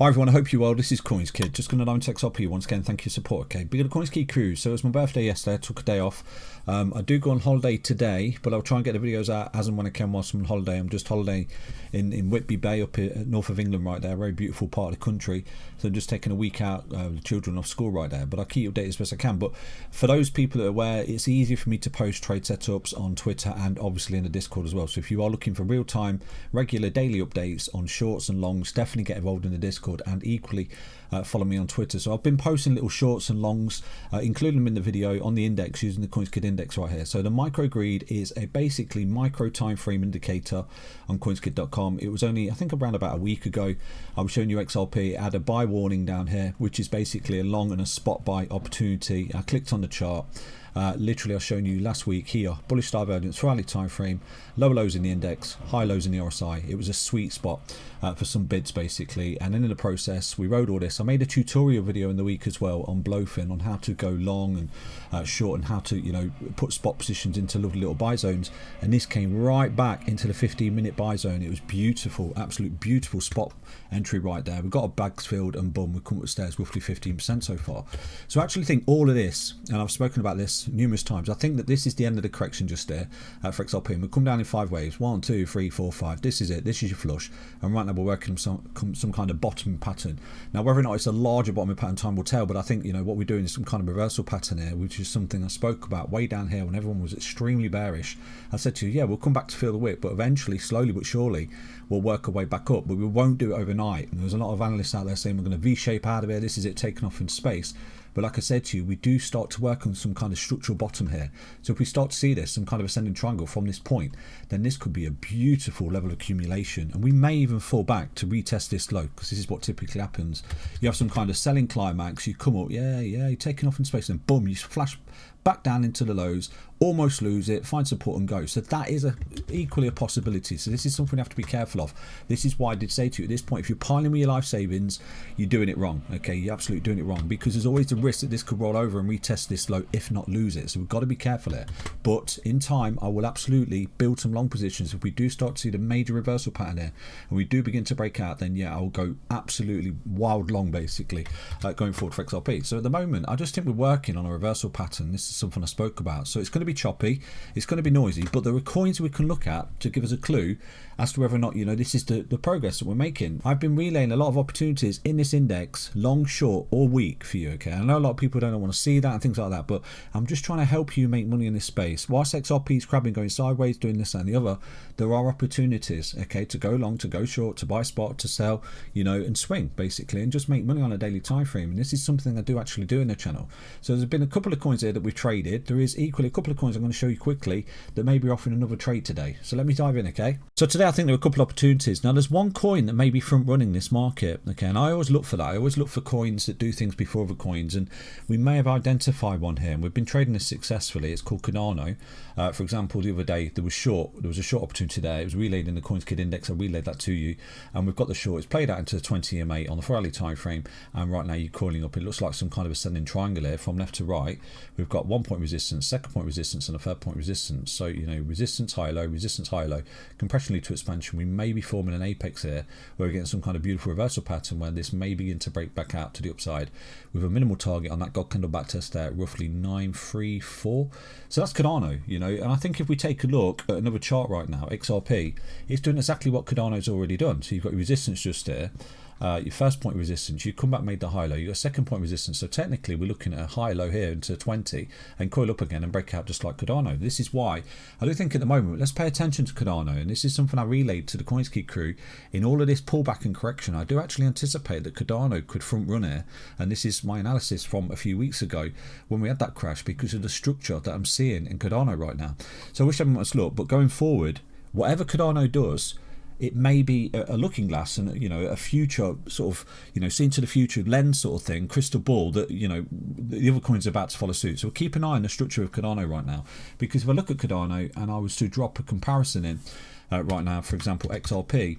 Hi everyone, I hope you're well. This is CoinsKid. Just going to announce XRP once again. Thank you for your support. Okay, big CoinsKid cruise. So it was my birthday yesterday. I took a day off. I do go on holiday today, but I'll try and get the videos out as and when I can whilst I'm on holiday. I'm just holidaying in Whitby Bay up in north of England right there. Very beautiful part of the country. So I'm just taking a week out, the children off school right there. But I'll keep you updated as best I can. But for those people that are aware, it's easier for me to post trade setups on Twitter and obviously in the Discord as well. So if you are looking for real-time, regular daily updates on shorts and longs, definitely get involved in the Discord, and equally follow me on Twitter. So I've been posting little shorts and longs, including them in the video on the index using the CoinsKid index right here. So the micro greed is a basically micro time frame indicator on coinskid.com. It was only, I think, around about a week ago. I was showing you XRP. It had a buy warning down here, which is basically a long and a spot buy opportunity. I clicked on the chart. Literally, I've shown you last week here, bullish divergence for hourly time frame, low lows in the index, high lows in the RSI. It was a sweet spot for some bids basically, and then in the process we rode all this. I made a tutorial video in the week as well on Blowfin on how to go long and short, and how to, you know, put spot positions into lovely little buy zones, and this came right back into the 15-minute buy zone. It was beautiful, absolute beautiful spot entry right there. We've got our bags filled and boom, we've come up the stairs roughly 15% so far. So I actually think all of this, and I've spoken about this numerous times, I think that this is the end of the correction just there for XRP, and we'll come down in 5 waves. 1, 2, 3, 4, 5. This is it. This is your flush, and right now we're working on some kind of bottoming pattern. Now whether or not it's a larger bottoming pattern, time will tell, but I think, you know, what we're doing is some kind of reversal pattern here, which is something I spoke about way down here when everyone was extremely bearish. I said to you, yeah, we'll come back to feel the whip, but eventually, slowly but surely, we'll work our way back up, but we won't do it overnight. And there's a lot of analysts out there saying we're going to V-shape out of here, this is it, taking off in space. But like I said to you, we do start to work on some kind of structural bottom here. So if we start to see this, some kind of ascending triangle from this point, then this could be a beautiful level of accumulation. And we may even fall back to retest this low, because this is what typically happens. You have some kind of selling climax, you come up, yeah, you're taking off in space, and boom, you flash back down into the lows, almost lose it, find support and go. So that is equally a possibility. So this is something you have to be careful of. This is why I did say to you at this point, if you're piling with your life savings, you're doing it wrong. Okay, you're absolutely doing it wrong, because there's always the risk that this could roll over and retest this low, if not lose it. So we've got to be careful here. But in time, I will absolutely build some long positions. If we do start to see the major reversal pattern here, and we do begin to break out, then yeah, I'll go absolutely wild long basically going forward for XRP. So at the moment, I just think we're working on a reversal pattern. This is something I spoke about. So it's going to be choppy, it's going to be noisy, but there are coins we can look at to give us a clue as to whether or not, you know, this is the progress that we're making. I've been relaying a lot of opportunities in this index, long, short or weak for you. Okay, I know a lot of people don't want to see that and things like that, but I'm just trying to help you make money in this space. Whilst XRP is crabbing, going sideways, doing this and the other, there are opportunities, okay, to go long, to go short, to buy spot, to sell, you know, and swing basically, and just make money on a daily time frame. And this is something I do actually do in the channel. So there's been a couple of coins here that we've traded. There is equally a couple of coins I'm going to show you quickly that may be offering another trade today. So let me dive in, okay? So today I think there are a couple of opportunities. Now there's one coin that may be front running this market, okay, and I always look for that. I always look for coins that do things before other coins, and we may have identified one here, and we've been trading this successfully. It's called Cardano. For example, the other day there was a short opportunity there. It was relayed in the CoinsKid index. I relayed that to you, and we've got the short. It's played out into the 20 EMA on the 4 hourly time frame, and right now you're coiling up. It looks like some kind of ascending triangle here from left to right. We've got 1 point resistance, 2nd point resistance, and a 3rd point resistance. So, you know, resistance high low, resistance high low, compression lead to expansion. We may be forming an apex here where we're getting some kind of beautiful reversal pattern where this may begin to break back out to the upside with a minimal target on that God candle back test there at roughly 934. So that's Cardano, you know, and I think if we take a look at another chart right now, XRP, it's doing exactly what Cardano's already done. So you've got your resistance just there. Your 1st point resistance, you come back, made the high low, you got 2nd point resistance, so technically we're looking at a high low here into 20 and coil up again and break out just like Cardano. This is why I do think at the moment, let's pay attention to Cardano, and this is something I relayed to the CoinsKid crew. In all of this pullback and correction, I do actually anticipate that Cardano could front run here, and this is my analysis from a few weeks ago when we had that crash, because of the structure that I'm seeing in Cardano right now. So I wish everyone was look, but going forward, whatever Cardano does, it may be a looking glass and, you know, a future sort of, you know, seen to the future lens sort of thing, crystal ball that, you know, the other coins are about to follow suit. So we'll keep an eye on the structure of Cardano right now, because if I look at Cardano and I was to drop a comparison in right now, for example, XRP,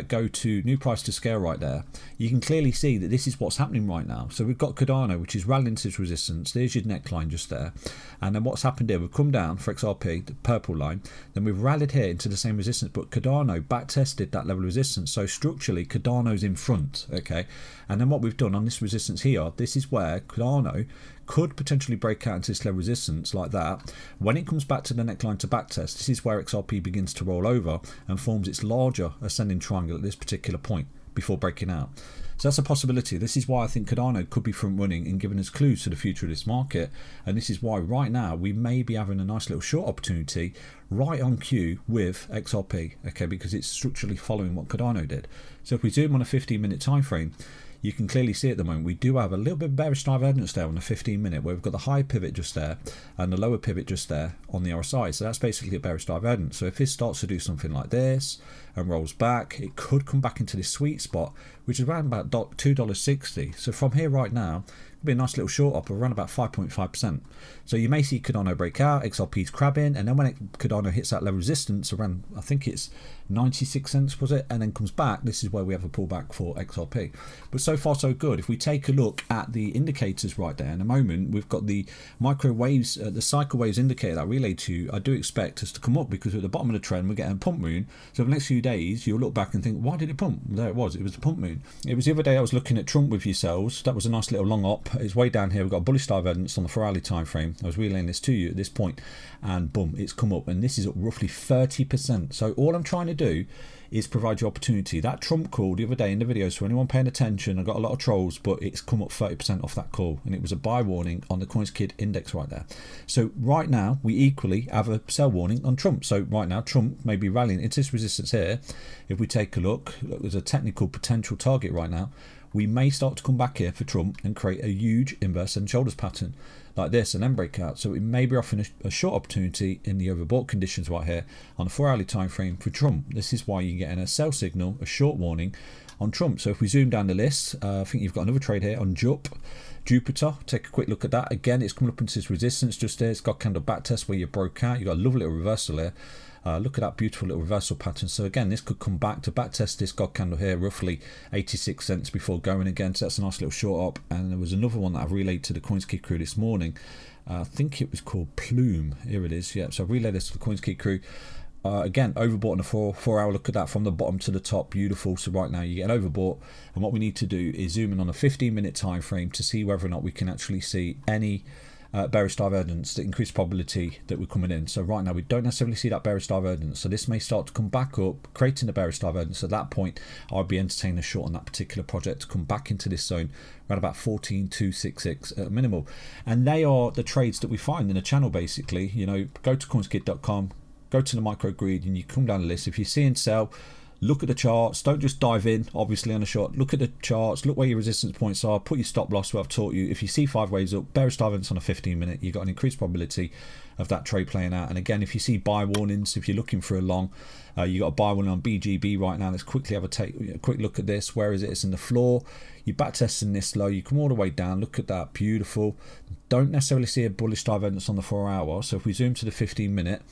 go to new price to scale right there, you can clearly see that this is what's happening right now. So we've got Cardano, which is rallying into its resistance. There's your neckline just there. And then what's happened here, we've come down for XRP, the purple line, then we've rallied here into the same resistance, but Cardano back tested that level of resistance. So structurally, Cardano's in front, okay? And then what we've done on this resistance here, this is where Cardano could potentially break out into this level of resistance like that. When it comes back to the neckline to backtest, this is where XRP begins to roll over and forms its larger ascending triangle at this particular point before breaking out. So that's a possibility. This is why I think Cardano could be front running and giving us clues to the future of this market. And this is why right now we may be having a nice little short opportunity right on cue with XRP, okay, because it's structurally following what Cardano did. So if we zoom on a 15-minute time frame, you can clearly see at the moment we do have a little bit of bearish divergence there on the 15-minute, where we've got the high pivot just there and the lower pivot just there on the RSI. So that's basically a bearish divergence. So if this starts to do something like this and rolls back, it could come back into this sweet spot, which is around about $2.60. So from here right now, it'll be a nice little short up of around about 5.5%. So you may see Cardano break out, XRP's crabbing, and then when Cardano hits that level resistance around, I think it's 96 cents was it, and then comes back, this is where we have a pullback for XRP. But so far so good. If we take a look at the indicators right there in a moment, we've got the micro waves, the cycle waves indicator that I relayed to you. I do expect us to come up because we're at the bottom of the trend, we're getting a pump moon. So for the next few days you'll look back and think, why did it pump? There it was the pump moon. It was the other day I was looking at Trump with yourselves. That was a nice little long op. It's way down here. We've got a bullish divergence on the 4-hourly time frame. I was relaying this to you at this point, and boom, it's come up, and this is up roughly 30%. So all I'm trying to do is provide you opportunity. That Trump call the other day in the videos, for anyone paying attention, I got a lot of trolls, but it's come up 30% off that call, and it was a buy warning on the CoinsKid index right there. So right now we equally have a sell warning on Trump. So right now Trump may be rallying into this resistance here. If we take a look, there's a technical potential target right now. We may start to come back here for Trump and create a huge inverse head and shoulders pattern like this and then break out. So it may be offering a short opportunity in the overbought conditions right here on the 4-hourly time frame for Trump. This is why you're getting a sell signal, a short warning on Trump. So if we zoom down the list, I think you've got another trade here on Jupiter. Take a quick look at that. Again, it's coming up into this resistance just there. It's got candle back test where you broke out. You've got a lovely little reversal here. Look at that beautiful little reversal pattern. So again, this could come back to back test this God candle here, roughly 86 cents before going again. So that's a nice little short up. And there was another one that I've relayed to the CoinsKid crew this morning. I think it was called Plume. Here it is. Yeah, so I've relayed this to the CoinsKid crew. Again, overbought on a 4-hour. Look at that from the bottom to the top. Beautiful. So right now you get overbought. And what we need to do is zoom in on a 15-minute time frame to see whether or not we can actually see any bearish divergence, the increased probability that we're coming in. So right now we don't necessarily see that bearish divergence, so this may start to come back up, creating a bearish divergence. At that point I'd be entertaining a short on that particular project to come back into this zone around about 14,266 at minimal. And they are the trades that we find in the channel basically. You know, go to coinskid.com, go to the microgrid, and you come down the list. If you see and sell, look at the charts. Don't just dive in obviously on a short. Look at the charts, look where your resistance points are, put your stop loss where I've taught you. If you see 5 waves up, bearish divergence on a 15-minute, you've got an increased probability of that trade playing out. And again, if you see buy warnings, if you're looking for a long, you got a buy warning on BGB right now. Let's quickly have a quick look at this. Where is it? It's in the floor. You're back testing this low, you come all the way down. Look at that, beautiful. Don't necessarily see a bullish divergence on the 4-hour. So if we zoom to the 15-minute,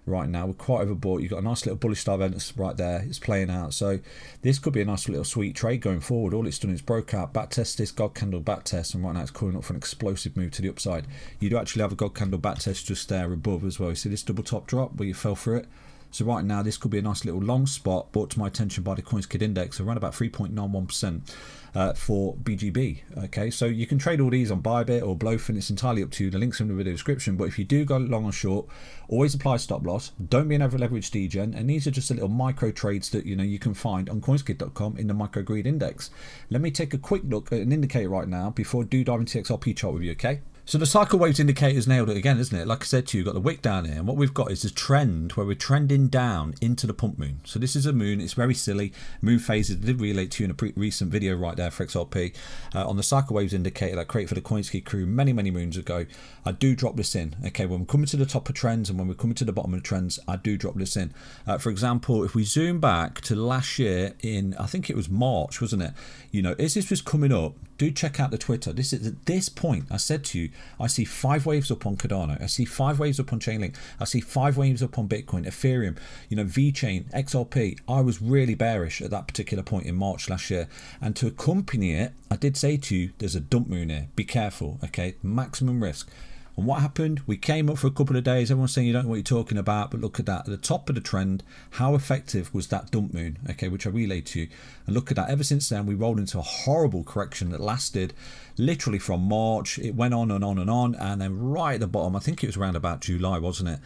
right now we're quite overbought. You've got a nice little bullish divergence right there. It's playing out. So this could be a nice little sweet trade going forward. All it's done is broke out, back test this God candle back test, and right now it's calling up for an explosive move to the upside. You do actually have a God candle back test just there above as well. You see this double top drop where you fell through it. So right now this could be a nice little long spot brought to my attention by the CoinsKid index, around about 3.91% for BGB. Okay, so you can trade all these on Bybit or Blof, and it's entirely up to you. The links are in the video description. But if you do go long or short, always apply stop loss. Don't be an over leveraged degen. And these are just a little micro trades that you can find on coinskid.com in the microgrid index. Let me take a quick look at an indicator right now before I do dive into the XRP chart with you. Okay. So the cycle waves indicator's nailed it again, isn't it? Like I said to you, you've got the wick down here, and what we've got is a trend where we're trending down into the pump moon. So this is a moon. It's very silly. Moon phases. I did relate to you in a recent video right there for XRP on the cycle waves indicator that I created for the CoinsKid crew many moons ago. I do drop this in. Okay, when we're coming to the top of trends and when we're coming to the bottom of trends, I do drop this in. For example, if we zoom back to last year in, I think it was March, wasn't it? As this was coming up, do check out the Twitter. This is at this point, I said to you, I see 5 waves up on Cardano. I see 5 waves up on Chainlink. I see 5 waves up on Bitcoin, Ethereum, you know, VeChain, XRP. I was really bearish at that particular point in March last year. And to accompany it, I did say to you, there's a dump moon here. Be careful, okay? Maximum risk. And what happened? We came up for a couple of days. Everyone's saying you don't know what you're talking about, but look at that. At the top of the trend, how effective was that dump moon, okay, which I relayed to you. And look at that. Ever since then, we rolled into a horrible correction that lasted literally from March. It went on and on and on. And then right at the bottom, I think it was around about July, wasn't it?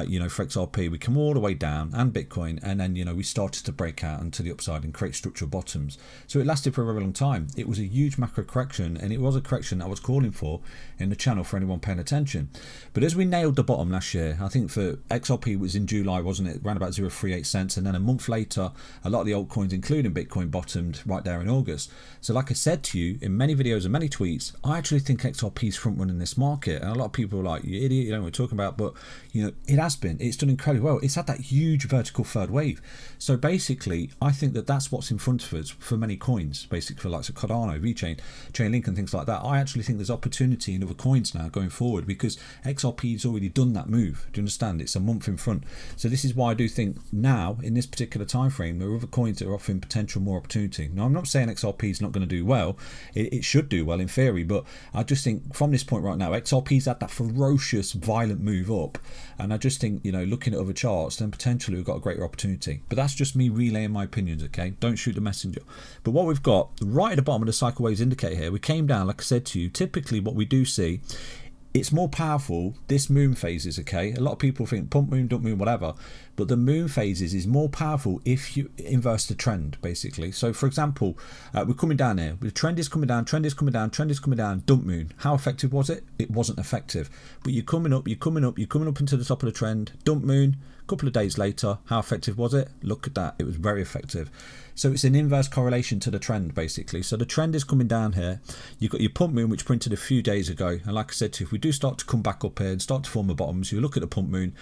You know, for XRP, we come all the way down, and Bitcoin. And then, you know, we started to break out into the upside and create structural bottoms. So it lasted for a very long time. It was a huge macro correction, and it was a correction I was calling for in the channel for anyone paying attention. But as we nailed the bottom last year, I think for XRP it was in July, wasn't it? Around about 0.38 cents. And then a month later, a lot of the altcoins, including Bitcoin, bottomed right there in August. So like I said to you in many videos and many tweets, I actually think XRP is front running this market. And a lot of people are like, you idiot, you don't know what we're talking about. But, you know, it has been. It's done incredibly well. It's had that huge vertical third wave. So basically, I think that that's what's in front of us for many coins, basically for like Cardano, VeChain, Chainlink and things like that. I actually think there's opportunity in other coins now going forward because XRP's already done that move. Do you understand? It's a month in front. So this is why I do think now, in this particular time frame, there are other coins that are offering potential more opportunity. Now, I'm not saying XRP is not going to do well. It should do well in theory, but I just think from this point right now, XRP's had that ferocious, violent move up. And I just think, you know, looking at other charts, then potentially we've got a greater opportunity. But that's just me relaying my opinions, okay? Don't shoot the messenger. But what we've got right at the bottom of the cycle waves indicator here, we came down, like I said to you, typically what we do see, it's more powerful, this moon phases, okay? A lot of people think pump moon, dump moon, whatever, but the moon phases is more powerful if you inverse the trend, basically. So, for example, we're coming down here. The trend is coming down, trend is coming down, trend is coming down, dump moon. How effective was it? It wasn't effective. But you're coming up, you're coming up, you're coming up into the top of the trend, dump moon. A couple of days later, how effective was it? Look at that. It was very effective. So it's an inverse correlation to the trend, basically. So the trend is coming down here. You've got your pump moon, which printed a few days ago. And like I said to you, if we do start to come back up here and start to form the bottoms, you look at the pump moon,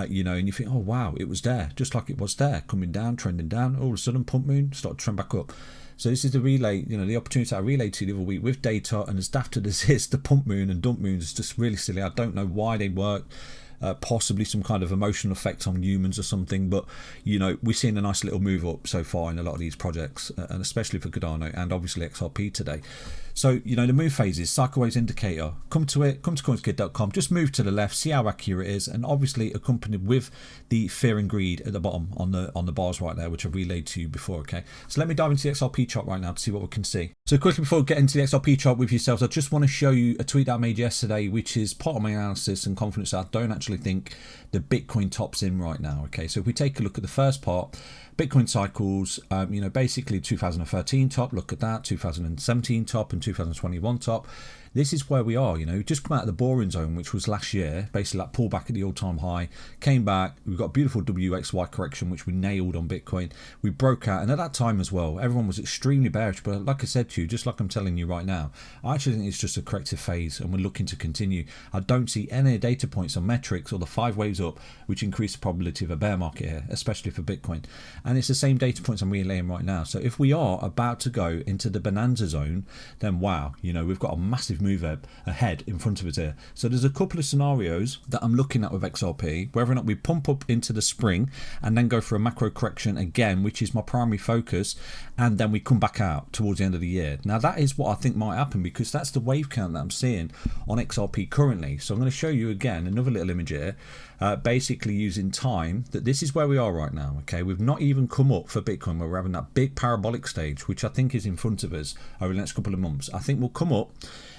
you know, and you think, oh, wow, it was there, just like it was there, coming down, trending down. All of a sudden, pump moon, start to trend back up. So this is the relay, you know, the opportunity I relayed to you the other week with data. And as daft as this is, the pump moon and dump moon is just really silly. I don't know why they work. Possibly some kind of emotional effect on humans or something, but you know, we're seeing a nice little move up so far in a lot of these projects, and especially for Cardano and obviously XRP today. So, you know, the move phases, cycle waves indicator, come to it, come to CoinsKid.com, just move to the left, see how accurate it is, and obviously accompanied with the fear and greed at the bottom on the bars right there, which I've relayed to you before, okay? So let me dive into the XRP chart right now to see what we can see. So quickly before we get into the XRP chart with yourselves, I just want to show you a tweet that I made yesterday, which is part of my analysis and confidence. I don't actually think the Bitcoin top's in right now, okay? So if we take a look at the first part, Bitcoin cycles, you know, basically 2013 top, look at that, 2017 top and 2021 top. This is where we are, you know, just come out of the boring zone, which was last year, basically that pullback at the all-time high, came back, we've got a beautiful WXY correction, which we nailed on Bitcoin. We broke out, and at that time as well, everyone was extremely bearish, but like I said to you, just like I'm telling you right now, I actually think it's just a corrective phase, and we're looking to continue. I don't see any data points or metrics or the 5 waves up, which increase the probability of a bear market here, especially for Bitcoin. And it's the same data points I'm relaying right now. So if we are about to go into the bonanza zone, then wow, you know, we've got a massive move ahead in front of us here. So there's a couple of scenarios that I'm looking at with XRP, whether or not we pump up into the spring and then go for a macro correction again, which is my primary focus, and then we come back out towards the end of the year. Now that is what I think might happen, because that's the wave count that I'm seeing on XRP currently. So I'm going to show you again another little image here, basically using time, that this is where we are right now, okay? We've not even come up for Bitcoin, where we're having that big parabolic stage, which I think is in front of us over the next couple of months. I think we'll come up,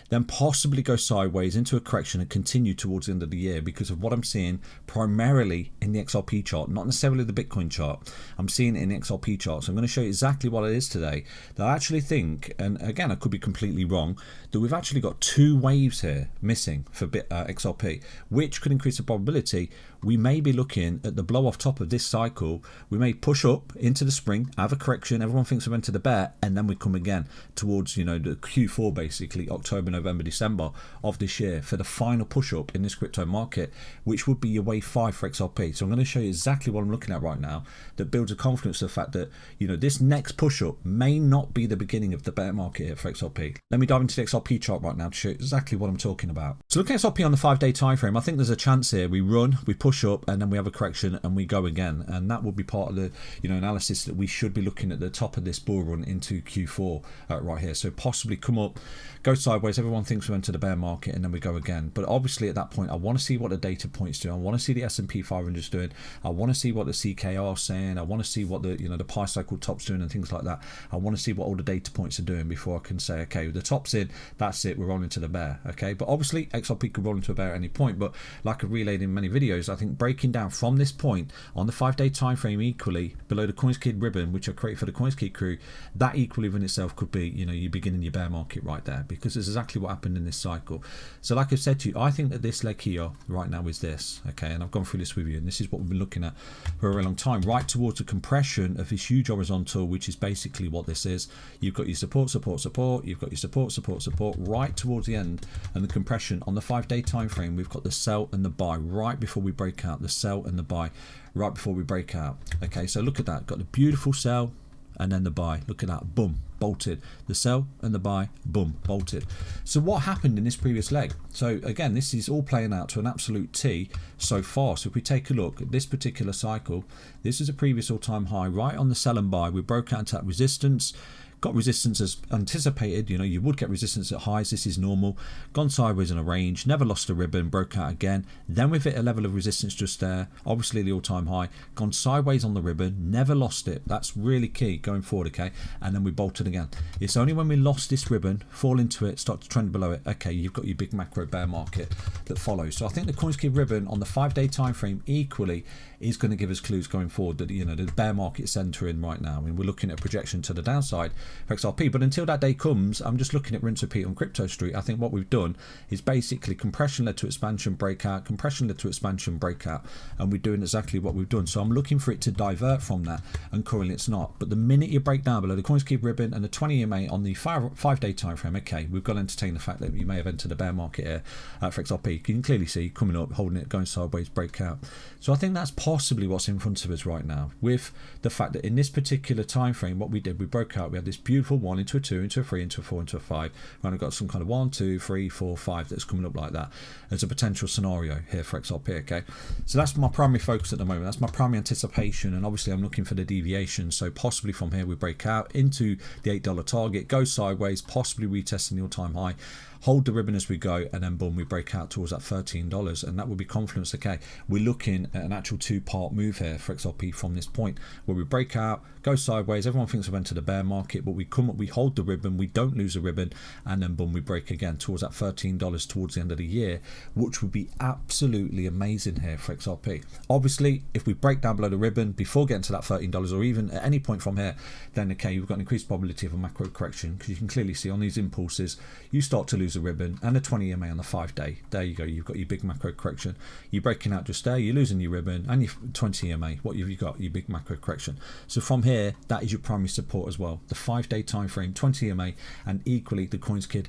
then possibly go sideways into a correction and continue towards the end of the year, because of what I'm seeing primarily in the XRP chart, not necessarily the Bitcoin chart. I'm seeing it in the XRP chart. So I'm going to show you exactly what it is today. That I actually think, and again, I could be completely wrong, that we've actually got 2 waves here missing for XRP, which could increase the probability we may be looking at the blow off top of this cycle. We may push up into the spring, have a correction, everyone thinks we've entered the bear, and then we come again towards, you know, the Q4, basically October, November, December of this year for the final push up in this crypto market, which would be your wave 5 for XRP. So I'm going to show you exactly what I'm looking at right now that builds a confidence of the fact that, you know, this next push up may not be the beginning of the bear market here for XRP. Let me dive into the XRP chart right now to show you exactly what I'm talking about. So looking at XRP on the 5-day time frame, I think there's a chance here we run, we push up, and then we have a correction and we go again, and that will be part of the, you know, analysis that we should be looking at the top of this bull run into Q4 right here. So possibly come up, go sideways, everyone thinks we went to the bear market, and then we go again. But obviously at that point I want to see what the data points do. I want to see the S&P 500 is doing, I want to see what the CKR is saying, I want to see what the, you know, the pi cycle top's doing and things like that. I want to see what all the data points are doing before I can say, okay, the top's in, that's it, we're rolling to the bear. Okay, but obviously XRP could roll into a bear at any point, but like I've relayed in many videos, I think breaking down from this point on the 5-day time frame equally below the CoinsKid ribbon, which I created for the CoinsKid crew, that equally in itself could be, you know, you beginning your bear market right there, because it's exactly what happened in this cycle. So like I've said to you, I think that this leg here right now is this, okay, and I've gone through this with you, and this is what we've been looking at for a very long time, right towards the compression of this huge horizontal, which is basically what this is. You've got your support, support, support, you've got your support, support, support right towards the end, and the compression on the 5-day time frame, we've got the sell and the buy right before we break out, the sell and the buy right before we break out. Okay, so look at that, got the beautiful sell and then the buy, look at that, boom, bolted, the sell and the buy, boom, bolted. So what happened in this previous leg? So again, this is all playing out to an absolute T so far. So if we take a look at this particular cycle, this is a previous all-time high right on the sell and buy. We broke out into that resistance, got resistance as anticipated, you know, you would get resistance at highs, this is normal, gone sideways in a range, never lost a ribbon, broke out again, then we've hit a level of resistance just there, obviously the all-time high, gone sideways on the ribbon, never lost it, that's really key going forward, okay, and then we bolted again. It's only when we lost this ribbon, fall into it, start to trend below it, okay, you've got your big macro bear market that follows. So I think the CoinsKid ribbon on the 5-day time frame equally is going to give us clues going forward that, you know, the bear market's entering right now. I mean, we're looking at a projection to the downside for XRP, but until that day comes, I'm just looking at rinse repeat on Crypto Street. I think what we've done is basically compression led to expansion, breakout, compression led to expansion, breakout, and we're doing exactly what we've done. So I'm looking for it to divert from that, and currently it's not. But the minute you break down below the CoinsKid ribbon and the 20 EMA on the 5-day time frame, okay, we've got to entertain the fact that you may have entered the bear market here for XRP. You can clearly see coming up, holding it, going sideways, breakout. So I think that's possibly what's in front of us right now, with the fact that in this particular time frame, what we did, we broke out, we had this beautiful 1 into a 2 into a 3 into a 4 into a 5, and I've got some kind of 1 2 3 4 5 that's coming up like that as a potential scenario here for XRP. Okay, so that's my primary focus at the moment, that's my primary anticipation, and obviously I'm looking for the deviation. So possibly from here we break out into the $8 target, go sideways, possibly retesting the all-time high, hold the ribbon as we go, and then boom, we break out towards that $13, and that would be confidence. Okay, we're looking at an actual 2-part move here for XRP from this point where we break out, go sideways, everyone thinks we've entered the bear market, but we come up, we hold the ribbon, we don't lose a ribbon, and then boom, we break again towards that $13 towards the end of the year, which would be absolutely amazing here for XRP. Obviously, if we break down below the ribbon before getting to that $13, or even at any point from here, then okay, you've got an increased probability of a macro correction, because you can clearly see on these impulses you start to lose a ribbon, and a 20 EMA on the 5-day, there you go, you've got your big macro correction. You're breaking out just there, you're losing your ribbon and your 20 EMA, what have you got? Your big macro correction. So from here, that is your primary support as well, the 5-day time frame, 20 EMA, and equally the CoinsKid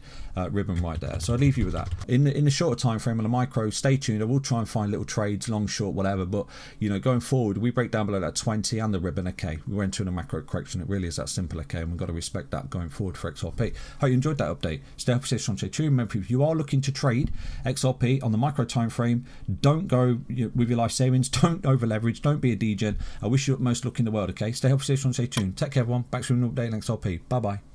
ribbon right there. So I'll leave you with that. In the shorter time frame on the micro, stay tuned, I will try and find little trades, long, short, whatever, but you know, going forward, we break down below that 20 and the ribbon, okay, we went into a macro correction, it really is that simple, okay, and we've got to respect that going forward for XRP. Hope you enjoyed that update. Stay up, stay strong, stay tuned. Remember, if you are looking to trade XRP on the micro time frame, don't go with your life savings, don't over leverage, don't be a degen. I wish you the most luck in the world, okay? Stay healthy, stay strong, stay tuned. Take care everyone, back soon, update on XRP. Bye bye.